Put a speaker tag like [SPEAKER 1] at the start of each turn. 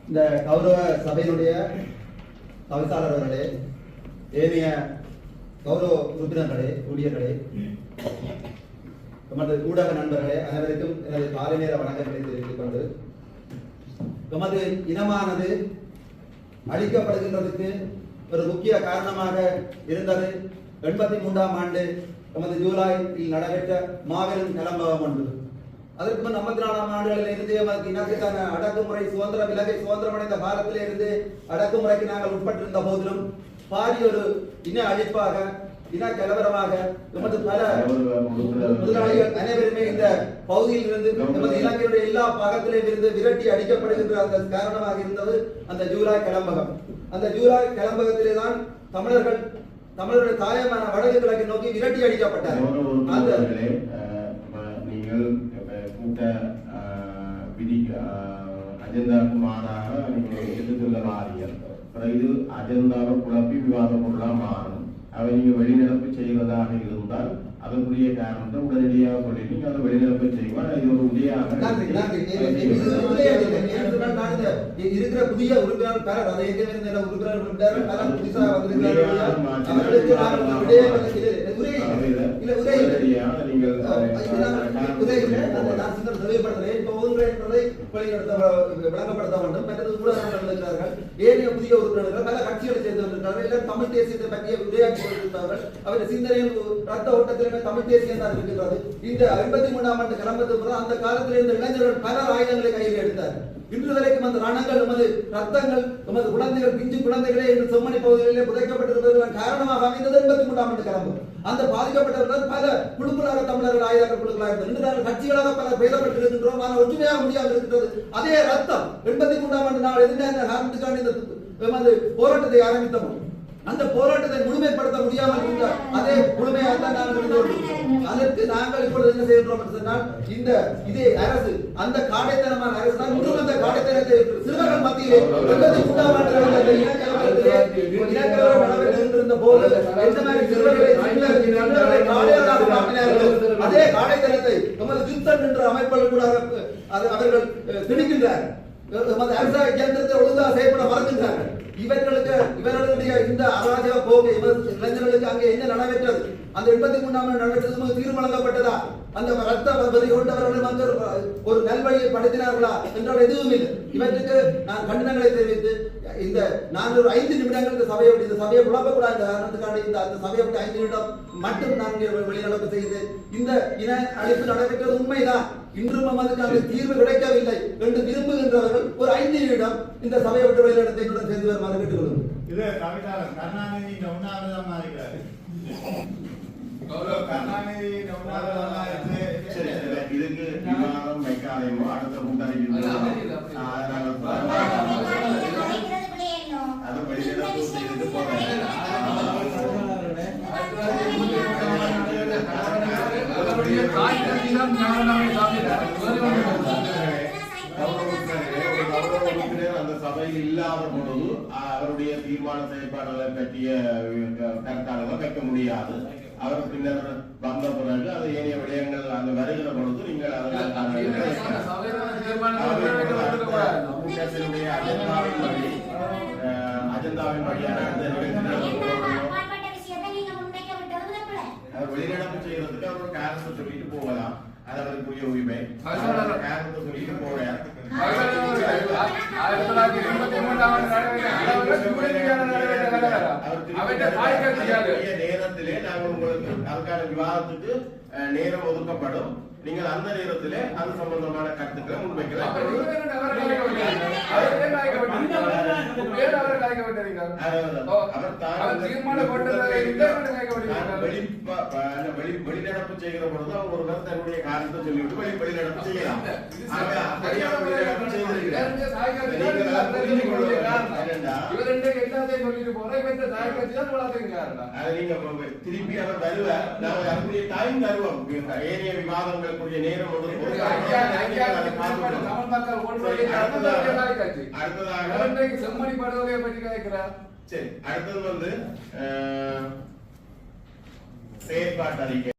[SPEAKER 1] இந்த கௌரவ சபையினுடைய தவிசாளர் அவர்களே, ஏனைய கௌரவ உறுப்பினர்களே, ஊழியர்களே, எமது ஊடக நண்பர்களே, அனைவருக்கும் எனது காலை நேர வணக்கங்களை தெரிவித்துக் கொண்டு, எமது இனமானது அழிக்கப்படுகின்றதுக்கு ஒரு முக்கிய காரணமாக இருந்தது 83ஆம் ஆண்டு நமது ஜூலையில் நடைபெற்ற மாபெரும் நிலம்பகம் ஒன்று. அதற்கு முன் 54ஆம் ஆண்டுகளில் இருந்து நமது இனத்துக்கான அடக்குமுறை சுதந்திர விலகை சுதந்திரமடைந்த காலத்திலே இருந்து அடக்குமுறைக்கு நாங்கள் உட்பட்டிருந்த போதிலும் பாரிய ஒரு இன அழிப்பாக, இன கலவரமாக நமது பல முதலாளிகள் அனைவருமே இந்த பகுதியில் இருந்து நமது இலங்கையுடைய எல்லா பாகத்திலும் இருந்து விரட்டி அடிக்கப்படுகின்ற அந்த காரணமாக இருந்தது அந்த ஜூலை கிளம்பகம். அந்த ஜூலை கிளம்பகத்திலே தான் தமிழர்களுடைய தாயமான வடக்கு கிழக்கை நோக்கி விரட்டி அடிக்கப்பட்டார். அந்த
[SPEAKER 2] நீங்கள் கூட்ட விதி அஜெண்டாவுக்கு மாறாக நீங்கள் எடுத்துள்ள மாறியல் இது அஜெண்டாவை குழப்பி விவாத பொருளாக மாறும். அவை நீங்க வெளிநடப்பு செய்வதாக இருந்தால் அதற்குரிய காரணத்தை உடனடியாக சொல்லிட்டு அதை வெளிநடப்பு செய்வார். இது ஒரு உதயாக
[SPEAKER 1] இருக்கிற புதிய உறுப்பினர் பலர் அதை உறுப்பினர் பலர் புதுசாக விளங்கப்படுத்த வேண்டும். மற்றது ஊடகங்கள் இருக்கிறார்கள், ஏனைய புதிய உறுப்பினர்கள் பல கட்சிகளை சேர்ந்து வந்திருக்கிறார்கள். எல்லாம் தமிழ் தேசியத்தை பற்றிய உரையாற்றி கொண்டிருக்கிறார்கள். அவருடைய சிந்தனையில் ரத்த ஓட்டத்திலுமே தமிழ் தேசியம் தான் இருக்கின்றது. இந்த 83ஆம் ஆண்டு கிளம்பத்துக்கு அந்த காலத்தில் இருந்த இளைஞர்கள் பல ஆயுதங்களை கையில் எடுத்தார்கள். இன்று வரைக்கும் அந்த ரணங்கள், நமது ரத்தங்கள், நமது குழந்தைகள், பிஞ்சு குழந்தைகளே இன்று செம்மணி பகுதிகளிலே புதைக்கப்பட்டிருப்பதற்கு காரணமாக அமைந்தது 83ஆம் ஆண்டு கிளம்பு. அந்த பாதிக்கப்பட்டவர்கள் பல குழுக்களாக தமிழர்கள் ஆயுதங்கள் குழுக்களாக இருந்தது. இன்று நாங்கள் கட்சிகளாக பல பேதப்பட்டிருக்கின்றோம். ஆனால் ஒற்றுமையாக முடியாமல் இருக்கின்றது. அதே ரத்தம் 83ஆம் ஆண்டு நாள் எதிர்ந்த காரணத்துக்கான இந்த போராட்டத்தை ஆரம்பித்தோம். அந்த போராட்டத்தை முழுமைப்படுத்த முடியாமல் இருந்த அதே முழுமையாக தான் நாங்கள் அதற்கு நாங்கள் இப்பொழுது என்ன செய்கின்றோம் என்று சொன்னால், இந்த இதே அரசு, அந்த காடைத்தனமான அரசு தான் இன்னும் அந்த காடைத்தனத்தை சிறுவர்கள் மத்தியிலே 83ஆம் ஆண்டு நடந்த இனக்கலவரம் நடைபெற்றிருந்த போது எந்த மாதிரி சிறுவர்களை காடையாக மாற்றினார்கள். அதே காடைத்தனத்தை நமது யுத்தம் என்ற அமைப்புகள் கூட அவர்கள் திணிக்கின்றார்கள். நமது அரசாங்க கேந்திரத்தை ஒழுங்காக செயல்பட மறக்கின்றார்கள். இவர்களுடைய இந்த அராஜக போக்கு இளைஞர்களுக்கு அங்கே என்ன நடைபெற்றது? அந்த 83ஆம் ஆண்டு நடைபெற்றது தீர்வு வழங்கப்பட்டதா? அந்த ரத்த பதி கொண்டவர்கள் வந்து ஒரு நல்வழியை படுத்தினார்களா என்றால் எதுவும் இல்லை. இவற்றுக்கு நான் கண்டனங்களை தெரிவித்து இந்த நான் ஒரு 5 நிமிடங்கள் இந்த சபையை குழப்பக்கூடாது காரணத்துக்கான அந்த சபையை விட்டு 5 நிமிடம் மட்டும் நான் வெளிநடப்பு செய்து இந்த இன அழிப்பு நடைபெற்றது உண்மைதான். இன்றும் அதுக்கு அந்த தீர்வு கிடைக்கவில்லை என்று விரும்புகின்றவர்கள் ஒரு 5 நிமிடம் இந்த சபையை விட்டு வெளிநடத்தை சேர்ந்து வருமாறு கேட்டுக்கொள்ளும்.
[SPEAKER 3] இது கவிதாளர் கருணாநிதி உண்ணாவிரதமா இருக்கிறார். கருணாநிதி உண்ணாவிரதமா இருக்கு.
[SPEAKER 2] இதுக்கு விவாதம் வைக்காதையோ அடுத்த கூட்டாளி அதை வெளிநடப்பு செய்துட்டு போறேன். அந்த சபையில் இல்லாத பொழுது அவருடைய தீர்மான செயற்பாடுகளை பற்றிய கருத்தாளர்கள் வைக்க முடியாது. அவர் பின்னர் வந்த பிறகு அது ஏனைய விடயங்கள் அந்த வருகிற பொழுது நீங்கள் அஜெண்டாவின் வழியான வெளிநடப்பு செய்யறதுக்கு அவர் காரணத்தை சொல்லிட்டு போகலாம். அது அவருக்குரிய உரிமை. காரணத்தை சொல்லிட்டு போறேன். நேரத்திலே நாங்கள் உங்களுக்கு அதுக்கான விவாதத்துக்கு நேரம் ஒதுக்கப்படும். நீங்கள் அந்த நேரத்திலே அது சம்பந்தமான கருத்துக்களை முன்வைக்கலாம். வெளிநடப்பு செய்கிற பொழுது அவங்க ஒருவர் தன்னுடைய காரணத்தை சொல்லிவிட்டு வெளிநடப்பு செய்யலாம். திருப்பி அவர் வருவார். நாங்கள் அதுக்குரிய டைம் தருவோம். ஏனைய விவாதங்களுக்குரிய நேரம் அடுத்தது செயற்பாட்டு அறிக்கை.